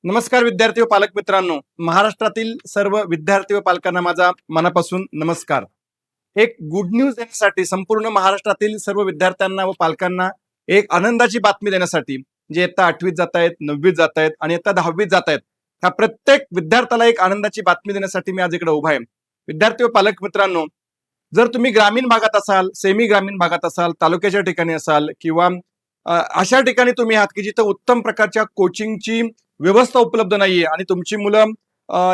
नमस्कार विद्यार्थी व पालक मित्रांनो, महाराष्ट्रातील सर्व विद्यार्थी व पालकांना माझा मनापासून नमस्कार. एक गुड न्यूज देण्यासाठी संपूर्ण महाराष्ट्रातील सर्व विद्यार्थ्यांना व पालकांना एक आनंदाची बातमी देण्यासाठी जे इयत्ता 8वीत जात आहेत, 9वीत जात आहेत आणि इयत्ता 10वीत जात आहेत, ह्या प्रत्येक विद्यार्थ्याला एक आनंदाची बातमी देण्यासाठी मी आज इकडे उभा आहे. विद्यार्थी व पालक मित्रांनो, जर तुम्ही ग्रामीण भागात असाल, सेमी ग्रामीण भागात असाल, तालुक्याच्या ठिकाणी असाल किंवा अशा ठिकाणी तुम्ही आहात की जिथं उत्तम प्रकारच्या कोचिंगची व्यवस्था उपलब्ध नाहीये आणि तुमची मुलं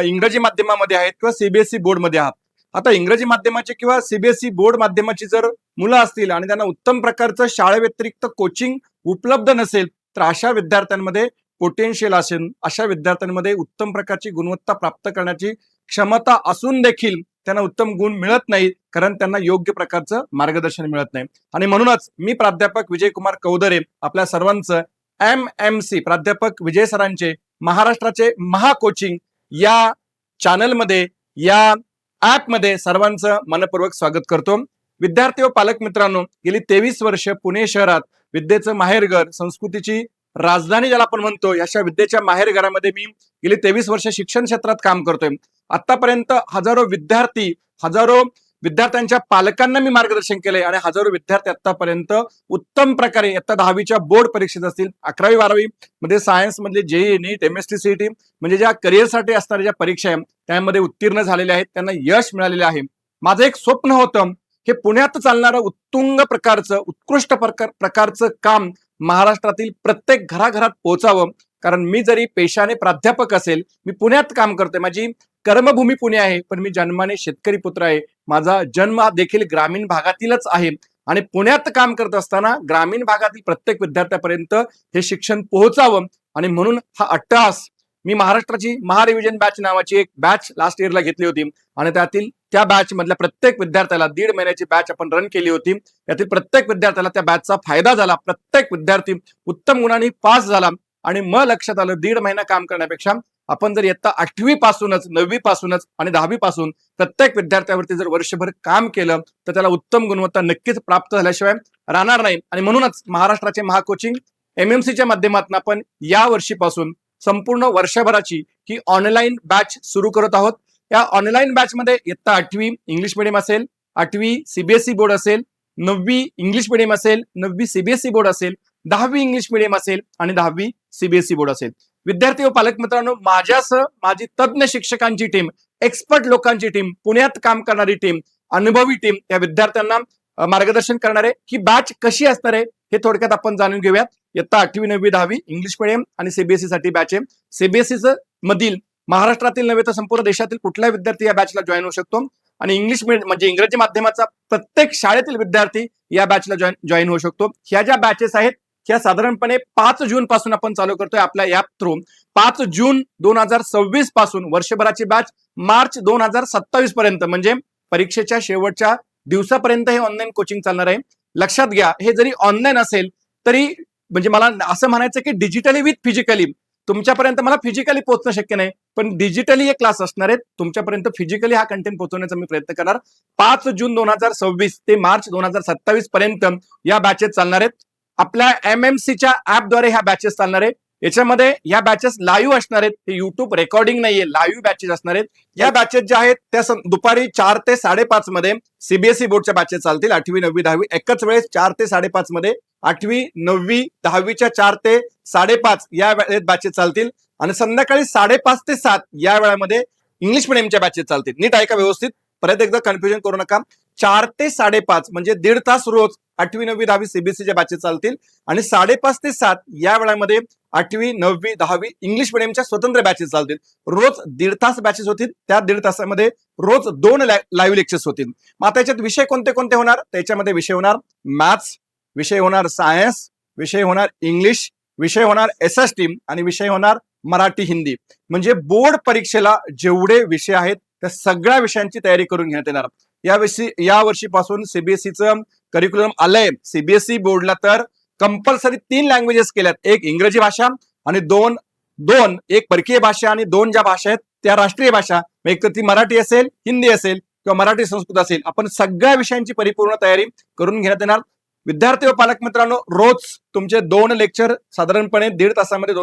इंग्रजी माध्यमामध्ये आहेत किंवा सीबीएसई बोर्डमध्ये आहात. आता इंग्रजी माध्यमाचे किंवा सीबीएसई बोर्ड माध्यमाची जर मुलं असतील आणि त्यांना उत्तम प्रकारचं शाळेव्यतिरिक्त कोचिंग उपलब्ध नसेल तर अशा विद्यार्थ्यांमध्ये पोटेन्शियल असेल, अशा विद्यार्थ्यांमध्ये उत्तम प्रकारची गुणवत्ता प्राप्त करण्याची क्षमता असून देखील त्यांना उत्तम गुण मिळत नाही, कारण त्यांना योग्य प्रकारचं मार्गदर्शन मिळत नाही. आणि म्हणूनच मी प्राध्यापक विजयकुमार कौदरे आपल्या सर्वांचं MMC प्राध्यापक विजय सरांचे महाराष्ट्राचे महा कोचिंग या चॅनलमध्ये, या ऍपमध्ये सर्वांचं मनपूर्वक स्वागत करतो. विद्यार्थी व पालक मित्रांनो, गेली 23 वर्ष पुणे शहरात विद्येचं माहेरघर, संस्कृतीची राजधानी ज्याला आपण म्हणतो, अशा विद्येच्या माहेरघरामध्ये मी गेली 23 वर्ष शिक्षण क्षेत्रात काम करतोय. आतापर्यंत हजारो विद्यार्थी, हजारो विद्यार्थ्यांच्या पालकांना मी मार्गदर्शन केलंय आणि हजारो विद्यार्थी आतापर्यंत उत्तम प्रकारे इयत्ता 10वीच्या बोर्ड परीक्षेत असतील, 11वी 12वी मध्ये सायन्स मधले जेईई नीट MST CET म्हणजे ज्या करिअरसाठी असणाऱ्या ज्या परीक्षा आहेत त्यामध्ये उत्तीर्ण झालेले आहेत, त्यांना यश मिळालेले आहे. माझं एक स्वप्न होतं हे पुण्यात चालणारं उत्तुंग प्रकारचं, उत्कृष्ट प्रकारचं काम महाराष्ट्रातील प्रत्येक घराघरात पोहोचावं. कारण मी जरी पेशाने प्राध्यापक असेल, मी पुण्यात काम करतोय, माझी कर्मभूमी पुणे आहे, पण मी जन्माने शेतकरी पुत्र आहे. माझा जन्म देखील ग्रामीण भागातीलच आहे आणि पुण्यात काम करत असताना ग्रामीण भागातील प्रत्येक विद्यार्थ्यापर्यंत हे शिक्षण पोहोचावं आणि म्हणून हा अट्टहास मी महाराष्ट्राची महारिव्हिजन बॅच नावाची एक बॅच लास्ट इयरला घेतली होती आणि त्या बॅच मधल्या प्रत्येक विद्यार्थ्याला 1.5 महिन्याची बॅच आपण रन केली होती. यातील प्रत्येक विद्यार्थ्याला त्या बॅचचा फायदा झाला. प्रत्येक विद्यार्थी उत्तम गुणांनी पास झाला आणि मग लक्षात आलं 1.5 महिना काम करण्यापेक्षा आपण जर इयत्ता 8वी पासूनच, 9वी पासूनच आणि 10वी पासून प्रत्येक विद्यार्थ्यावरती जर वर्षभर काम केलं तर त्याला उत्तम गुणवत्ता नक्कीच प्राप्त झाल्याशिवाय राहणार नाही. आणि म्हणूनच महाराष्ट्राचे महाकोचिंग MMCच्या माध्यमातून आपण या वर्षीपासून संपूर्ण वर्षभराची ही ऑनलाईन बॅच सुरू करत आहोत. या ऑनलाईन बॅच मध्ये इयत्ता 8वी इंग्लिश मीडियम असेल, 8वी CBSE बोर्ड असेल, 9वी इंग्लिश मीडियम असेल, 9वी CBSE बोर्ड असेल, 10वी इंग्लिश मीडियम असेल आणि 10वी CBSE बोर्ड असेल. विद्यार्थी व पालक मित्रांनो, माझ्यासह माझी तज्ञ शिक्षकांची टीम, एक्सपर्ट लोकांची टीम, पुण्यात काम करणारी टीम, अनुभवी टीम या विद्यार्थ्यांना मार्गदर्शन करणार आहे. ही बॅच कशी असणार आहे हे थोडक्यात आपण जाणून घेऊयात. इयत्ता 8वी 9वी 10वी इंग्लिश मीडियम आणि CBSE साठी बॅच आहे. CBSE मधील महाराष्ट्रातील नव्हे तर संपूर्ण देशातील कुठला विद्यार्थी या बॅचला जॉईन होऊ शकतो आणि इंग्लिश मीडियम म्हणजे इंग्रजी माध्यमाचा प्रत्येक शाळेतील विद्यार्थी या बॅचला जॉईन होऊ शकतो. ह्या ज्या बॅचेस आहेत ह्या साधारणपणे 5 जून पासून आपण चालू करतोय आपल्या ऍप थ्रू. 5 जून 2026 पासून वर्षभराची बॅच मार्च 2027 पर्यंत म्हणजे परीक्षेच्या शेवटच्या दिवसापर्यंत हे ऑनलाईन कोचिंग चालणार आहे. लक्षात घ्या, हे जरी ऑनलाईन असेल तरी म्हणजे मला असं म्हणायचं की डिजिटली विथ फिजिकली तुमच्यापर्यंत मला फिजिकली पोहोचणं शक्य नाही, पण डिजिटली हे क्लास असणार आहेत. तुमच्यापर्यंत फिजिकली हा कंटेंट पोहोचवण्याचा मी प्रयत्न करणार. 5 जून 2026 ते मार्च 2027 पर्यंत या बॅचेस चालणार आहेत. आपल्या MMCच्या ऍपद्वारे ह्या बॅचेस चालणार आहे. याच्यामध्ये या बॅचेस लाईव्ह असणार आहेत. हे युट्यूब रेकॉर्डिंग नाहीये, लाईव्ह बॅचेस असणार आहेत. या बॅचेस ज्या आहेत त्या दुपारी 4 ते 5:30 मध्ये CBSE बोर्डच्या बॅचेस चालतील. 8वी 9वी 10वी एकाच वेळेस 4 ते 5:30 मध्ये 8वी 9वी 10वीच्या 4 ते 5:30 या वेळेत बॅचेस चालतील आणि संध्याकाळी 5:30 ते 7 या वेळामध्ये इंग्लिश मिडियमच्या बॅचेस चालतील. नीट ऐका व्यवस्थित, परत एकदा कन्फ्युजन करू नका. 4 ते 5:30 म्हणजे 1.5 तास रोज 8वी 9वी 10वी CBSEच्या बॅचेस चालतील आणि 5:30 ते 7 या वेळामध्ये 8वी 9वी 10वी इंग्लिश मिडियमच्या स्वतंत्र बॅचेस चालतील. रोज 1.5 तास बॅचेस होतील. त्या 1.5 तासामध्ये रोज 2 लाईव्ह लेक्चर्स होतील. मग आता याच्यात विषय कोणते कोणते होणार? त्याच्यामध्ये विषय होणार मॅथ्स, विषय होणार सायन्स, विषय होणार इंग्लिश, विषय होणार SST आणि विषय होणार मराठी हिंदी. म्हणजे बोर्ड परीक्षेला जेवढे विषय आहेत त्या सगळ्या विषयांची तयारी करून घेण्यात येणार. या वर्षीपासून CBSEचं करिक्युलम आलंय. CBSE बोर्डला तर कंपल्सरी 3 लँग्वेजेस केल्यात. एक इंग्रजी भाषा आणि दोन एक परकीय भाषा आणि 2 ज्या भाषा आहेत त्या राष्ट्रीय भाषा. एक तर ती मराठी असेल, हिंदी असेल किंवा मराठी संस्कृत असेल. आपण सगळ्या विषयांची परिपूर्ण तयारी करून घेण्यात येणार. विद्यार्थी व पालक मित्रांनो, रोज तुमचे 2 लेक्चर साधारणपणे 1.5 तासामध्ये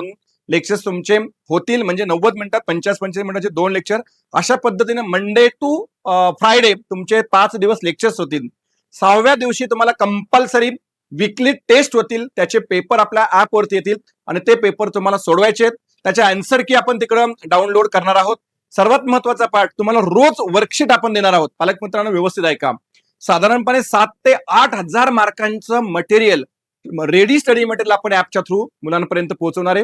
लेक्चर्स तुमचे होतील, म्हणजे 90 मिनिटात 45 मिनिटाचे 2 लेक्चर. अशा पद्धतीने मंडे टू फ्रायडे तुमचे 5 दिवस लेक्चर्स होतील. 6व्या दिवशी तुम्हाला कंपल्सरी वीकली टेस्ट होतील, त्याचे पेपर आपल्या ऍपवरती येतील आणि ते पेपर तुम्हाला सोडवायचे आहेत. त्याच्या आन्सर की आपण तिकडं डाउनलोड करणार आहोत. सर्वात महत्वाचा पार्ट, तुम्हाला रोज वर्कशीट आपण देणार आहोत. पालक मित्रांनो व्यवस्थित ऐका. साधारणपणे 7 ते 8 हजार मार्कांचं मटेरियल, रेडी स्टडी मटेरियल आपण ऍपच्या थ्रू मुलांपर्यंत पोहोचवणार आहे.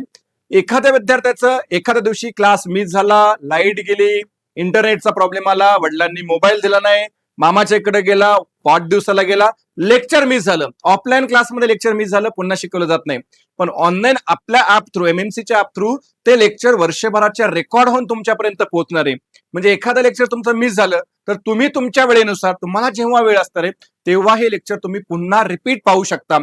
एखाद्या विद्यार्थ्याचं एखाद्या दिवशी क्लास मिस झाला, लाईट गेली, इंटरनेटचा प्रॉब्लेम आला, वडिलांनी मोबाईल दिला नाही, मामाच्या इकडे गेला, वाढदिवसाला गेला, लेक्चर मिस झालं, ऑफलाईन क्लासमध्ये लेक्चर मिस झालं, पुन्हा शिकवलं जात नाही. पण ऑनलाईन आपल्या ऍप थ्रू, एमएमसीच्या ऍप थ्रू ते लेक्चर वर्षभराच्या रेकॉर्ड होऊन तुमच्यापर्यंत पोहोचणार आहे. म्हणजे एखादं लेक्चर तुमचं मिस झालं तर तुम्ही तुमच्या वेळेनुसार, तुम्हाला जेव्हा वेळ असणार आहे तेव्हा हे लेक्चर तुम्ही पुन्हा रिपीट पाहू शकता.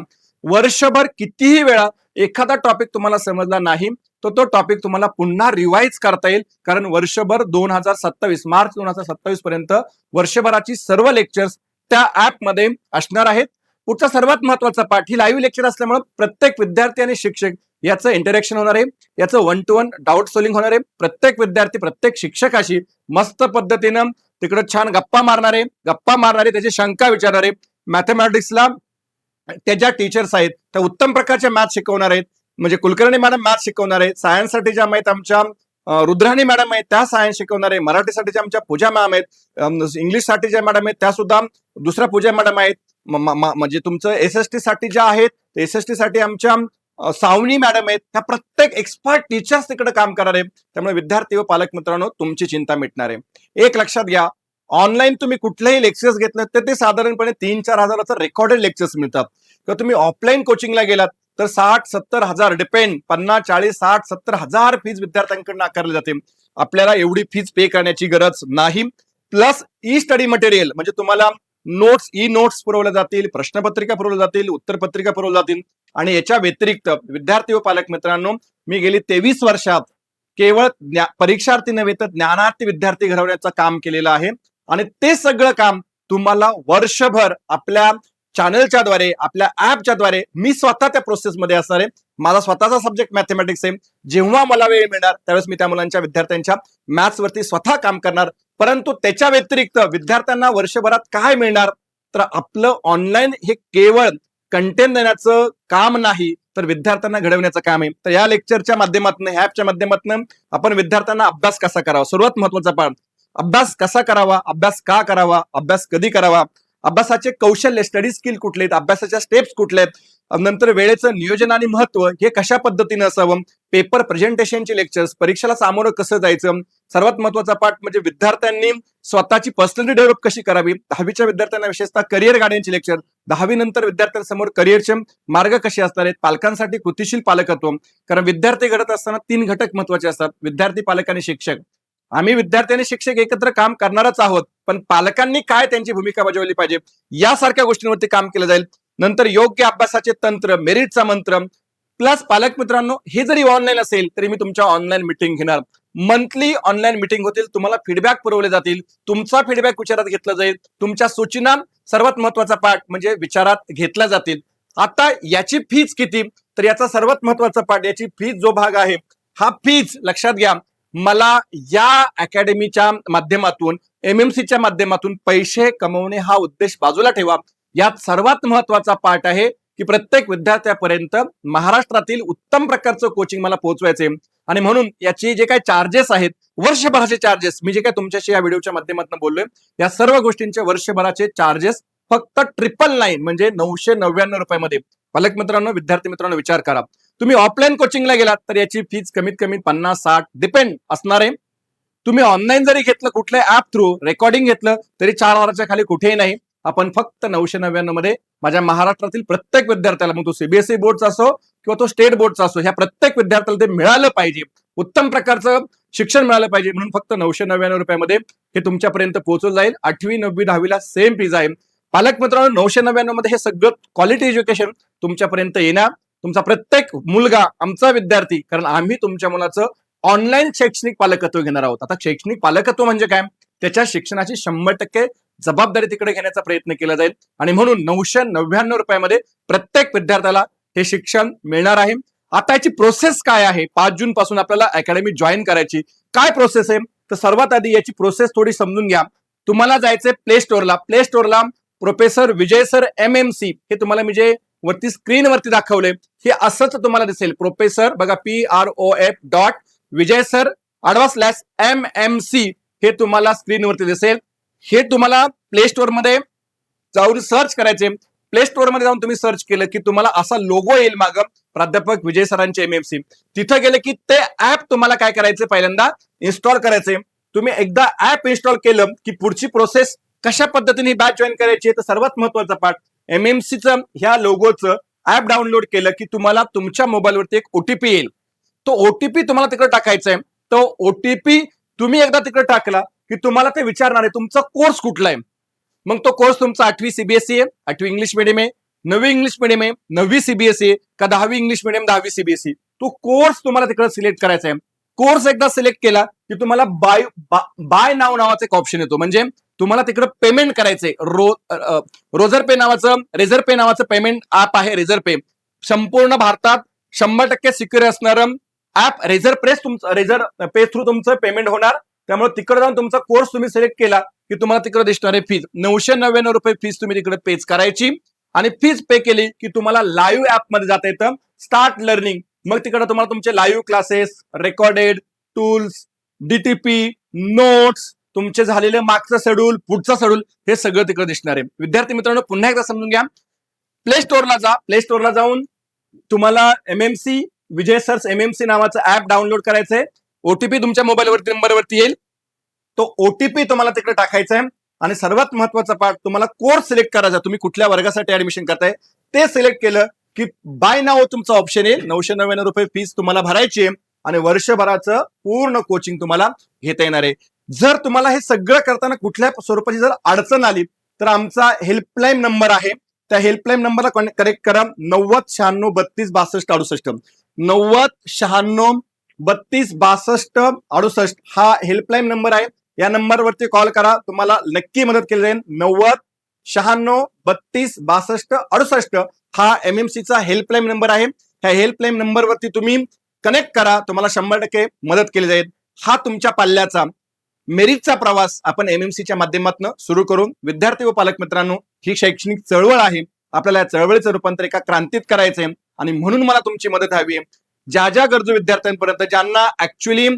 वर्षभर कितीही वेळा एखादा टॉपिक तुम्हाला समजला नाही तर तो टॉपिक तुम्हाला पुन्हा रिवाइज करता येईल, कारण वर्षभर 2027 मार्च 2027 पर्यंत वर्षभराची सर्व लेक्चर्स त्या ऍपमध्ये असणार आहेत. पुढचा सर्वात महत्वाचा पाठ, ही लाईव्ह लेक्चर असल्यामुळे प्रत्येक विद्यार्थी आणि शिक्षक याचं इंटरॅक्शन होणार आहे, याचं 1 to 1 डाऊट सॉल्व्हिंग होणार आहे. प्रत्येक विद्यार्थी प्रत्येक शिक्षकाशी मस्त पद्धतीनं तिकडे छान गप्पा मारणारे त्याची शंका विचारणारे. मॅथमॅटिक्सला त्या ज्या टीचर्स आहेत त्या उत्तम प्रकारच्या मॅथ शिकवणार आहेत, म्हणजे कुलकर्णी मॅडम मॅथ शिकवणार आहेत. सायन्ससाठी ज्या आहेत आमच्या रुद्राणी मॅडम आहेत त्या सायन्स शिकवणार आहे. मराठीसाठी आमच्या पूजा मॅम आहेत. इंग्लिशसाठी ज्या मॅडम आहेत त्या सुद्धा दुसऱ्या पूजा मॅडम आहेत. म्हणजे तुमचं एसएसटी साठी ज्या आहेत, एसएसटी साठी आमच्या सावनी मॅडम आहेत. त्या प्रत्येक एक्सपर्ट टीचर्स तिकडे काम करणार आहे. त्यामुळे विद्यार्थी व पालक मित्रांनो तुमची चिंता मिटणार आहे. एक लक्षात घ्या, ऑनलाईन तुम्ही कुठलेही लेक्चर्स घेतले तर ते साधारणपणे 3-4 हजाराचं रेकॉर्डेड लेक्चर्स मिळतात. किंवा तुम्ही ऑफलाईन कोचिंगला गेलात तर 60-70 हजार, डिपेंड, 50-40-60-70 हजार फीज विद्यार्थ्यांकडून आकारली जाते. आपल्याला एवढी फीज पे करण्याची गरज नाही. प्लस ई स्टडी मटेरियल, म्हणजे तुम्हाला नोट्स, ई नोट्स पुरवल्या जातील, प्रश्नपत्रिका पुरवल्या जातील, उत्तरपत्रिका पुरवल्या जातील. आणि याच्या व्यतिरिक्त विद्यार्थी व पालक मित्रांनो, मी गेली 23 वर्षात केवळ परीक्षार्थी नव्हे तर ज्ञानार्थी विद्यार्थी घडवण्याचं काम केलेलं आहे. आणि ते सगळं काम तुम्हाला वर्षभर आपल्या चॅनलच्या द्वारे, आपल्या ऍपच्या द्वारे मी स्वतः त्या प्रोसेसमध्ये असणार आहे. माझा स्वतःचा सब्जेक्ट मॅथमॅटिक्स आहे. जेव्हा मला वेळ मिळणार त्यावेळेस मी त्या मुलांच्या विद्यार्थ्यांच्या मॅथ्स वरती स्वतः काम करणार. परंतु त्याच्या व्यतिरिक्त विद्यार्थ्यांना वर्षभरात काय मिळणार, तर आपलं ऑनलाईन हे केवळ कंटेंट देण्याचं काम नाही तर विद्यार्थ्यांना घडवण्याचं काम आहे. तर या लेक्चरच्या माध्यमातून, ऍपच्या माध्यमातून आपण विद्यार्थ्यांना अभ्यास कसा करावा, सर्वात महत्वाचा पाठ, अभ्यास कसा करावा, अभ्यास का करावा, अभ्यास कधी करावा, अभ्यासाचे कौशल्य, स्टडी स्किल कुठले आहेत, अभ्यासाच्या स्टेप्स कुठले आहेत, नंतर वेळेचं नियोजन आणि महत्व हे कशा पद्धतीने असावं, पेपर प्रेझेंटेशनचे लेक्चर्स, परीक्षेला सामोरं कसं जायचं. सर्वात महत्वाचा पाठ म्हणजे विद्यार्थ्यांनी स्वतःची पर्सनॅलिटी डेव्हलप कशी करावी. 10वीच्या विद्यार्थ्यांना विशेषतः करिअर गार्डनचे लेक्चर, 10वी नंतर विद्यार्थ्यांसमोर करिअरचे मार्ग कसे असणार आहेत, पालकांसाठी कृतीशील पालकत्व. कारण विद्यार्थी घडत असताना 3 घटक महत्वाचे असतात, विद्यार्थी, पालक आणि शिक्षक. आम्ही विद्यार्थी आणि शिक्षक एकत्र काम करणारच आहोत, पण पालकांनी काय त्यांची भूमिका बजावली पाहिजे यासारख्या गोष्टींवरती काम केलं जाईल. नंतर योग्य अभ्यासाचे तंत्र, मेरिटचा मंत्र. प्लस पालक मित्रांनो, हे जरी ऑनलाईन असेल तरी मी तुमच्या ऑनलाईन मीटिंग घेणार. मंथली ऑनलाईन मीटिंग होतील, तुम्हाला फीडबॅक पुरवले जातील, तुमचा फीडबॅक विचारात घेतला जाईल, तुमच्या सूचना, सर्वात महत्वाचा पाठ म्हणजे विचारात घेतल्या जातील. आता याची फीज किती, तर याचा सर्वात महत्वाचा पाठ, याची फीज जो भाग आहे हा फीज लक्षात घ्या, मला या अकॅडमीच्या माध्यमातून, एमएमसीच्या माध्यमातून पैसे कमवणे हा उद्देश बाजूला ठेवा. यात सर्वात महत्वाचा पार्ट आहे की प्रत्येक विद्यार्थ्यापर्यंत महाराष्ट्रातील उत्तम प्रकारचं कोचिंग मला पोहोचवायचे. आणि म्हणून याचे जे काही चार्जेस आहेत, वर्षभराचे चार्जेस, मी जे काही तुमच्याशी या व्हिडिओच्या माध्यमातून बोललोय, या सर्व गोष्टींचे वर्षभराचे चार्जेस फक्त 999 म्हणजे 999 रुपयामध्ये. पालक मित्रांनो, विद्यार्थी मित्रांनो विचार करा, तुम्ही ऑफलाईन कोचिंगला गेलात तर याची फीज कमीत कमी 50-60 डिपेंड असणार आहे. तुम्ही ऑनलाईन जरी घेतलं, कुठल्या ऍप थ्रू रेकॉर्डिंग घेतलं तरी 4,000च्या खाली कुठेही नाही. आपण फक्त 999 मध्ये माझ्या महाराष्ट्रातील प्रत्येक विद्यार्थ्याला, मग तो सीबीएसई बोर्डचा असो किंवा तो स्टेट बोर्डचा असो, ह्या प्रत्येक विद्यार्थ्याला ते मिळालं पाहिजे, उत्तम प्रकारचं शिक्षण मिळालं पाहिजे. म्हणून फक्त 999 रुपयामध्ये हे तुमच्यापर्यंत पोहोचवलं जाईल. 8वी 9वी 10वीला सेम फीज आहे. पालक मित्रांनो, 999 मध्ये हे सगळं क्वालिटी एज्युकेशन तुमच्यापर्यंत येणार. तुमचा प्रत्येक मुलगा आमचा विद्यार्थी, कारण आम्ही तुमच्या मुलाचं ऑनलाईन शैक्षणिक पालकत्व घेणार आहोत. आता शैक्षणिक पालकत्व म्हणजे काय, त्याच्या शिक्षणाची 100% जबाबदारी तिकडे घेण्याचा प्रयत्न केला जाईल. आणि म्हणून 999 रुपयामध्ये प्रत्येक विद्यार्थ्याला हे शिक्षण मिळणार आहे. आता याची प्रोसेस काय आहे? 5 जून पासून आपल्याला अकॅडमी जॉईन करायची. काय प्रोसेस आहे? तर सर्वात आधी याची प्रोसेस थोडी समजून घ्या. तुम्हाला जायचंय प्ले स्टोअरला प्रोफेसर विजय सर MMC हे तुम्हाला मी जे वरती स्क्रीनवरती दाखवले हे असंच तुम्हाला दिसेल. प्रोफेसर बघा PROF विजय सर /MMC हे तुम्हाला स्क्रीनवरती दिसेल. हे तुम्हाला प्ले स्टोअर मध्ये जाऊन सर्च करायचे. प्ले स्टोअर मध्ये जाऊन तुम्ही सर्च केलं की तुम्हाला असा लोगो येईल मागं प्राध्यापक विजय सरांचे MMC. तिथं गेले की ते ऍप तुम्हाला काय करायचं? पहिल्यांदा इन्स्टॉल करायचे. तुम्ही एकदा ऍप इन्स्टॉल केलं की पुढची प्रोसेस कशा पद्धतीने बॅच जॉईन करायची तर सर्वात महत्वाचा पार्ट MMCचं ह्या लोगोचं ऍप डाउनलोड केलं की तुम्हाला तुमच्या मोबाईलवरती एक OTP येईल. तो OTP तुम्हाला तिकडे टाकायचा आहे. तो OTP तुम्ही एकदा तिकडे टाकला की तुम्हाला ते विचारणार आहे तुमचा कोर्स कुठला आहे. मग तो कोर्स तुमचा 8वी CBSE आहे, 8वी इंग्लिश मिडियम आहे, 9वी इंग्लिश मिडियम आहे, 9वी CBSE आहे का 10वी इंग्लिश मिडियम 10वी CBSE. तो कोर्स तुम्हाला तिकडे सिलेक्ट करायचा आहे. कोर्स एकदा सिलेक्ट केला की तुम्हाला बाय नाव नावाचा एक ऑप्शन येतो. म्हणजे तुम्हाला तिकडे पेमेंट करायचंय. रेझर पे नावाचं पेमेंट ऍप आहे. रेझर पे संपूर्ण भारतात 100% सिक्युअर असणारं ऍप. रेझर पे थ्रू तुमचं पेमेंट होणार. त्यामुळे तिकडे जाऊन तुमचा कोर्स तुम्ही सिलेक्ट केला की तुम्हाला तिकडे दिसणार आहे फीज. 999 रुपये फीज तुम्ही तिकडे पेच करायची आणि फीज पे केली की तुम्हाला लाईव्ह ऍप मध्ये जाता येतं स्टार्ट लर्निंग. मग तिकडे तुम्हाला तुमचे live classes, recorded tools, DTP, notes, तुमचे झालेले मागचं शेड्यूल, पुढचा शेड्यूल हे सगळं तिकडे दिसणार आहे. विद्यार्थी मित्रांनो पुन्हा एकदा समजून घ्या. प्ले स्टोअरला जा. प्ले स्टोअरला जाऊन तुम्हाला MMC विजय सर्स MMC नावाचं ऍप डाउनलोड करायचंय. OTP तुमच्या मोबाईलवरती नंबरवरती येईल. तो OTP तुम्हाला तिकडे टाकायचा आहे आणि सर्वात महत्वाचा पार्ट तुम्हाला कोर्स सिलेक्ट करायचा. तुम्ही कुठल्या वर्गासाठी ऍडमिशन करताय ते सिलेक्ट केलं की बाय नाव तुमचा ऑप्शन येईल. 999 रुपये फीस तुम्हाला भरायची आहे आणि वर्षभराचं पूर्ण कोचिंग तुम्हाला घेता येणार आहे. जर तुम्हाला हे सगळं करताना कुठल्या स्वरूपाची जर अडचण आली तर आमचा हेल्पलाईन नंबर आहे. त्या हेल्पलाईन नंबरला कनेक्ट करा. 90 96 32 62 68. 90 96 32 68 हा हेल्पलाईन नंबर आहे. या नंबरवरती कॉल करा. तुम्हाला नक्की मदत केली जाईल. 90 96 32 62 68 हा MMCचा हेल्पलाईन नंबर आहे. ह्या हेल्पलाईन नंबरवरती तुम्ही कनेक्ट करा. तुम्हाला 100% मदत केली जाईल. हा तुमच्या पाल्याचा मेरिटचा प्रवास आपण MMCच्या माध्यमातून सुरू करून विद्यार्थी व पालक मित्रांनो ही शैक्षणिक चळवळ आहे. आपल्याला या चळवळीचं रूपांतर एका क्रांतीत करायचंय आणि म्हणून मला तुमची मदत हवी आहे. ज्या गरजू विद्यार्थ्यांपर्यंत ज्यांना ऍक्च्युअली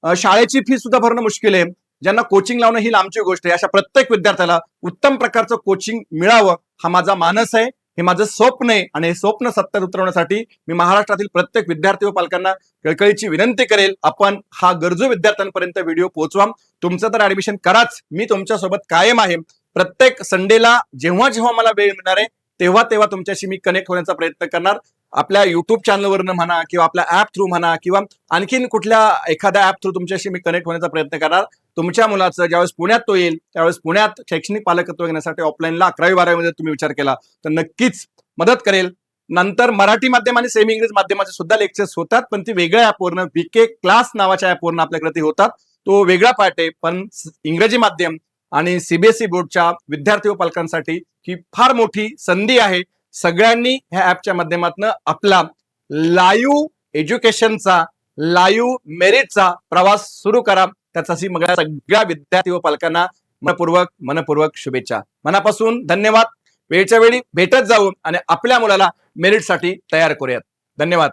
शाळेची फी सुद्धा भरणं मुश्किल आहे, ज्यांना कोचिंग लावणं ही लांबची गोष्ट आहे, अशा प्रत्येक विद्यार्थ्याला उत्तम प्रकारचं कोचिंग मिळावं हा माझा मानस आहे. हे माझं स्वप्न आहे आणि हे स्वप्न सत्यात उतरवण्यासाठी मी महाराष्ट्रातील प्रत्येक विद्यार्थी व पालकांना कळकळीची विनंती करेल आपण हा गरजू विद्यार्थ्यांपर्यंत व्हिडिओ पोहोचवा. तुमचं तर ऍडमिशन कराच. मी तुमच्या सोबत कायम आहे. प्रत्येक संडेला जेव्हा जेव्हा मला वेळ मिळणार आहे तेव्हा तेव्हा तुमच्याशी मी कनेक्ट होण्याचा प्रयत्न करणार. आपल्या युट्यूब चॅनलवरनं म्हणा किंवा आपल्या ऍप थ्रू म्हणा किंवा आणखीन कुठल्या एखाद्या ऍप थ्रू तुमच्याशी मी कनेक्ट होण्याचा प्रयत्न करणार. तुमच्या मुलाचं ज्यावेळेस पुण्यात तो येईल त्यावेळेस पुण्यात शैक्षणिक पालकत्व घेण्यासाठी ऑफलाईनला 11वी 12वी मध्ये तुम्ही विचार केला तर नक्कीच मदत करेल. नंतर मराठी माध्यम आणि सेमी इंग्लिश माध्यमाचे सुद्धा लेक्चर्स होतात पण ती वेगळ्या ऍपवरनं VK क्लास नावाच्या ऍपवरनं आपल्याकडे ते होतात. तो वेगळा पार्ट आहे. पण इंग्रजी माध्यम आणि CBSE बोर्डच्या विद्यार्थी व पालकांसाठी ही फार मोठी संधी आहे. सगळ्यांनी ह्या ऍपच्या माध्यमातून आपला लाईव्ह एज्युकेशनचा लाईव्ह मेरिटचा प्रवास सुरू करा. त्यासाठी मग सगळ्या विद्यार्थी व पालकांना मनपूर्वक शुभेच्छा. मनापासून धन्यवाद. वेळच्या वेळी भेटत जाऊ आणि आपल्या मुलाला मेरिटसाठी तयार करूयात. धन्यवाद.